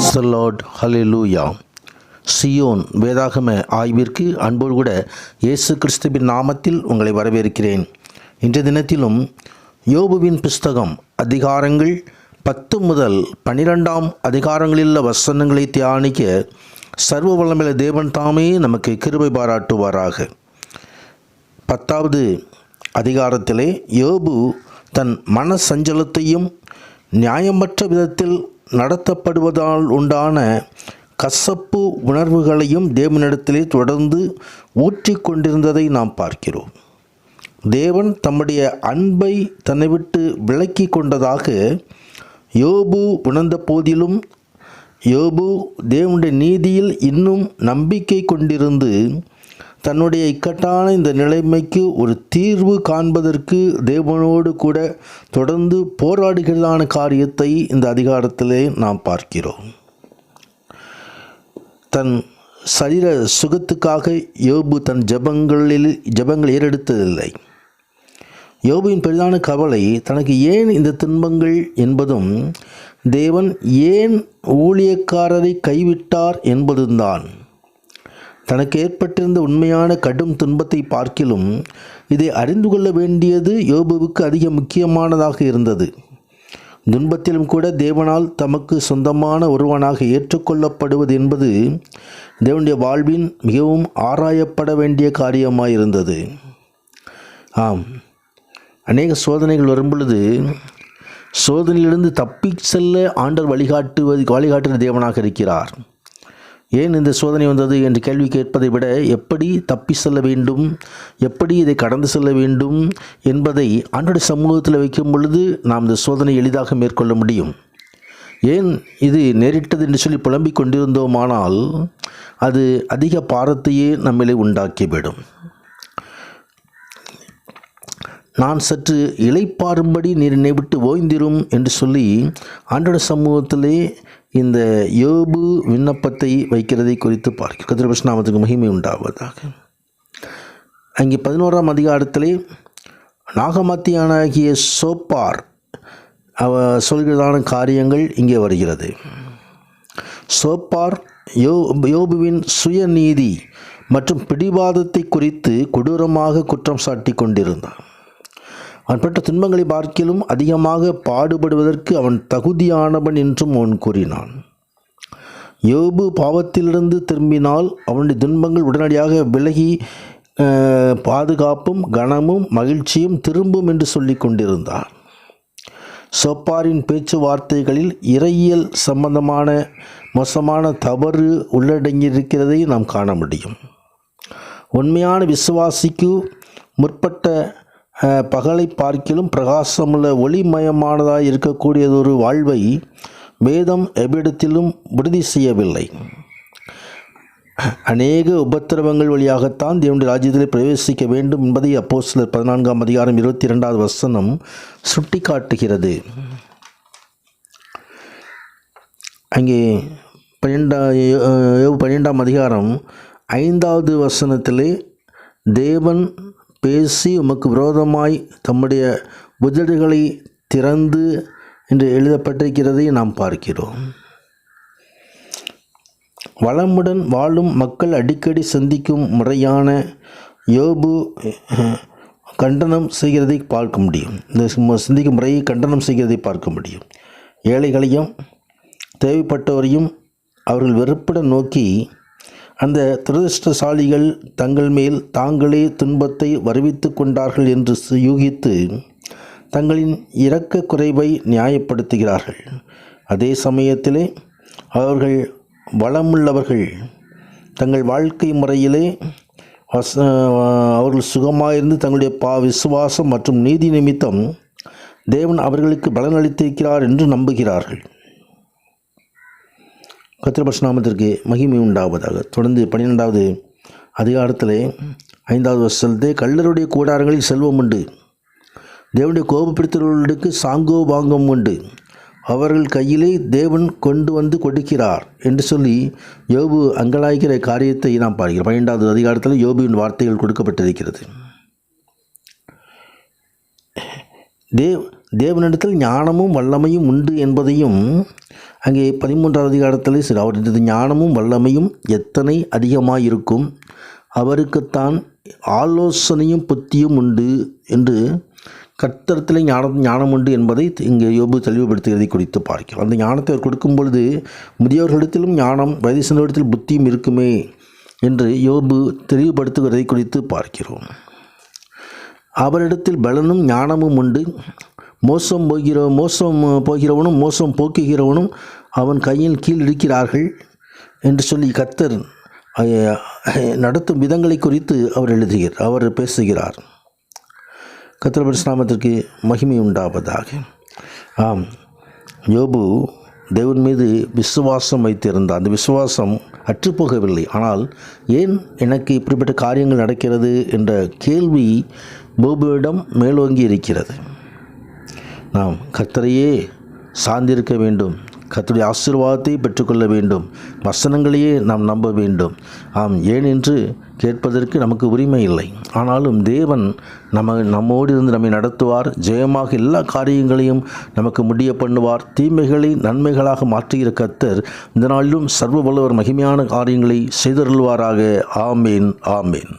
Praise the Lord, hallelujah. Zion வேதாகம ஆய்விற்கு அன்போடு கூட இயேசு கிறிஸ்துவின் நாமத்தில் உங்களை வரவேற்கிறேன். இன்றைய தினத்திலும் யோபுவின் புஸ்தகம் அதிகாரங்கள் 10 முதல் 12 அதிகாரங்களில் வசனங்களை தியானிக்க சர்வ வல்லமையுள்ள தேவன் தாமே நமக்கு கிருபை பாராட்டுவாராக. 10வது அதிகாரத்திலே யோபு தன் மன சஞ்சலத்தையும் நியாயமற்ற விதத்தில் நடத்தப்படுவதால் உண்டான கசப்பு உணர்வுகளையும் தேவனிடத்திலே தொடர்ந்து ஊற்றிக்கொண்டிருந்ததை நாம் பார்க்கிறோம். தேவன் தம்முடைய அன்பை தன்னை விட்டு விலக்கி கொண்டதாக யோபு உணர்ந்த போதிலும் யோபு தேவனுடைய நீதியில் இன்னும் நம்பிக்கை கொண்டிருந்து தன்னுடைய இக்கட்டான இந்த நிலைமைக்கு ஒரு தீர்வு காண்பதற்கு தேவனோடு கூட தொடர்ந்து போராடுகிறதான காரியத்தை இந்த அதிகாரத்திலே நாம் பார்க்கிறோம். தன் சரீர சுகத்துக்காக யோபு தன் ஜெபங்கள் ஏறெடுத்ததில்லை. யோபுவின் பெரிதான கவலை தனக்கு ஏன் இந்த துன்பங்கள் என்பதும் தேவன் ஏன் ஊழியக்காரரை கைவிட்டார் என்பதுதான். தனக்கு ஏற்பட்டிருந்த உண்மையான கடும் துன்பத்தை பார்க்கிலும் இதை அறிந்து கொள்ள வேண்டியது யோபுவுக்கு அதிக முக்கியமானதாக இருந்தது. துன்பத்திலும் கூட தேவனால் தமக்கு சொந்தமான ஒருவனாக ஏற்றுக்கொள்ளப்படுவது என்பது தேவனுடைய வாழ்வின் மிகவும் ஆராயப்பட வேண்டிய காரியமாயிருந்தது. ஆம், அநேக சோதனைகள் வரும்பொழுது சோதனையிலிருந்து தப்பி செல்ல ஆண்டவர் வழிகாட்டுகிற தேவனாக இருக்கிறார். ஏன் இந்த சோதனை வந்தது என்று கேள்வி கேட்பதை விட எப்படி தப்பி செல்ல வேண்டும், எப்படி இதை கடந்து செல்ல வேண்டும் என்பதை ஆண்டவருடைய சமூகத்தில் வைக்கும் பொழுது நாம் இந்த சோதனை எளிதாக மேற்கொள்ள முடியும். ஏன் இது நேரிட்டது என்று சொல்லி புலம்பிக் கொண்டிருந்தோமானால் அது அதிக பாரத்தையே நம்மளே உண்டாக்கிவிடும். நான் சற்று இளைப்பாறும்படி நீர் என்னை விட்டு ஓய்ந்திரும் என்று சொல்லி ஆண்டவருடைய சமூகத்திலே இந்த யோபு விண்ணப்பத்தை வைக்கிறதை குறித்து பார்க்கிறோம். கர்த்தருடைய நாமத்துக்கு மகிமை உண்டாவதாக. அங்கே 11ஆம் அதிகாரத்திலே நாகமாத்தியானாகிய சோப்பார் சொல்கிறதான காரியங்கள் இங்கே வருகிறது. சோப்பார் யோபுவின் சுயநீதி மற்றும் பிடிவாதத்தை குறித்து கொடூரமாக குற்றம் சாட்டி கொண்டிருந்தான். அவன் பெற்ற துன்பங்களை பார்க்கிலும் அதிகமாக பாடுபடுவதற்கு அவன் தகுதியானவன் என்றும் அவன் கூறினான். யோபு பாவத்திலிருந்து திரும்பினால் அவனுடைய துன்பங்கள் உடனடியாக விலகி பாதுகாப்பும் கனமும் மகிழ்ச்சியும் திரும்பும் என்று சொல்லி கொண்டிருந்தார். சோப்பாரின் பேச்சுவார்த்தைகளில் இறையியல் சம்பந்தமான மோசமான தவறு உள்ளடங்கியிருக்கிறதை நாம் காண முடியும். உண்மையான விசுவாசிக்கு முற்பட்ட பகலை பார்க்கிலும் பிரகாசமுள்ள ஒளிமயமானதாக இருக்கக்கூடியதொரு வாழ்வை வேதம் எவ்விடத்திலும் உறுதி செய்யவில்லை. அநேக உபத்திரவங்கள் வழியாகத்தான் தேவனுடைய ராஜ்யத்தில் பிரவேசிக்க வேண்டும் என்பதை அப்போஸ்தலர் 14ஆம் அதிகாரம் 22வது வசனம் சுட்டி காட்டுகிறது. அங்கே 12ஆம் அதிகாரம் 5வது வசனத்திலே தேவன் பேசி உமக்கு விரோதமாய் தம்முடைய உதடுகளை திறந்து என்று எழுதப்பட்டிருக்கிறதை நாம் பார்க்கிறோம். வளமுடன் வாழும் மக்கள் அடிக்கடி சந்திக்கும் முறையான யோபு கண்டனம் செய்கிறதை பார்க்க முடியும். இந்த சிந்திக்கும் முறையை கண்டனம் செய்கிறதை பார்க்க முடியும். ஏழைகளையும் தேவைப்பட்டவரையும் அவர்கள் வெறுப்புடன் நோக்கி அந்த துரதிர்ஷ்டசாலிகள் தங்கள் மேல் தாங்களே துன்பத்தை வருவித்து கொண்டார்கள் என்று யூகித்து தங்களின் இரக்க குறைவை நியாயப்படுத்துகிறார்கள். அதே சமயத்திலே அவர்கள் வளமுள்ளவர்கள் தங்கள் வாழ்க்கை முறையிலே அவர்கள் சுகமாயிருந்து தங்களுடைய விசுவாசம் மற்றும் நீதி நிமித்தம் தேவன் அவர்களுக்கு பலனளித்திருக்கிறார் என்று நம்புகிறார்கள். கர்த்தருடைய நாமத்திற்கு மகிமை உண்டாவதாக. தொடர்ந்து 12வது அதிகாரத்திலே 5வது வசனத்திலே கள்ளருடைய கூடாரங்களில் செல்வம் உண்டு, தேவனுடைய கோபப்படுத்துகிறவர்களுக்கு சாங்கோ வாங்கம் உண்டு, அவர்கள் கையிலே தேவன் கொண்டு வந்து கொடுக்கிறார் என்று சொல்லி யோபு அங்கலாய்க்கிற காரியத்தை நாம் பார்க்கிறோம். 12வது அதிகாரத்தில் யோபுவின் வார்த்தைகள் கொடுக்கப்பட்டிருக்கிறது. தேவனிடத்தில் ஞானமும் வல்லமையும் உண்டு என்பதையும் அங்கே 13வது அதிகாரத்தில் சரி, அவரது ஞானமும் வல்லமையும் எத்தனை அதிகமாயிருக்கும், அவருக்குத்தான் ஆலோசனையும் புத்தியும் உண்டு என்று கர்த்தரிடத்தில் ஞானம் உண்டு என்பதை இங்கே யோபு தெளிவுபடுத்துகிறதை குறித்து பார்க்கிறோம். அந்த ஞானத்தை அவர் கொடுக்கும் பொழுது முதியோர்களிடத்திலும் ஞானம், வயதிசனோரிடத்தில் புத்தியும் இருக்குமே என்று யோபு தெளிவுபடுத்துகிறதை குறித்து பார்க்கிறோம். அவரிடத்தில் பலனும் ஞானமும் உண்டு, மோசம் போகிறவனும் மோசம் போக்குகிறவனும் அவன் கையில் கீழ் இருக்கிறார்கள் என்று சொல்லி கர்த்தர் நடத்தும் விதங்களை குறித்து அவர் பேசுகிறார். கர்த்தர் பரிசுநாமத்திற்கு மகிமை உண்டாவதாக. ஆம், யோபு தேவன் மீது விசுவாசம் வைத்திருந்தார். அந்த விசுவாசம் அற்றுப்போகவில்லை. ஆனால் ஏன் எனக்கு இப்படிப்பட்ட காரியங்கள் நடக்கிறது என்ற கேள்வி யோபுவிடம் மேலோங்கி இருக்கிறது. நாம் கர்த்தரையே சார்ந்திருக்க வேண்டும், கர்த்தருடைய ஆசீர்வாதத்தை பெற்றுக்கொள்ள வேண்டும், வசனங்களையே நாம் நம்ப வேண்டும். ஆம், ஏன் என்று கேட்பதற்கு நமக்கு உரிமை இல்லை. ஆனாலும் தேவன் நம்மோடு இருந்து நம்மை நடத்துவார். ஜெயமாக எல்லா காரியங்களையும் நமக்கு முடிய பண்ணுவார். தீமைகளை நன்மைகளாக மாற்றுகிற கர்த்தர் இந்த நாளிலும் சர்வ வல்லவர் மகிமையான காரியங்களை செய்தருள்வாராக. ஆமேன், ஆமேன்.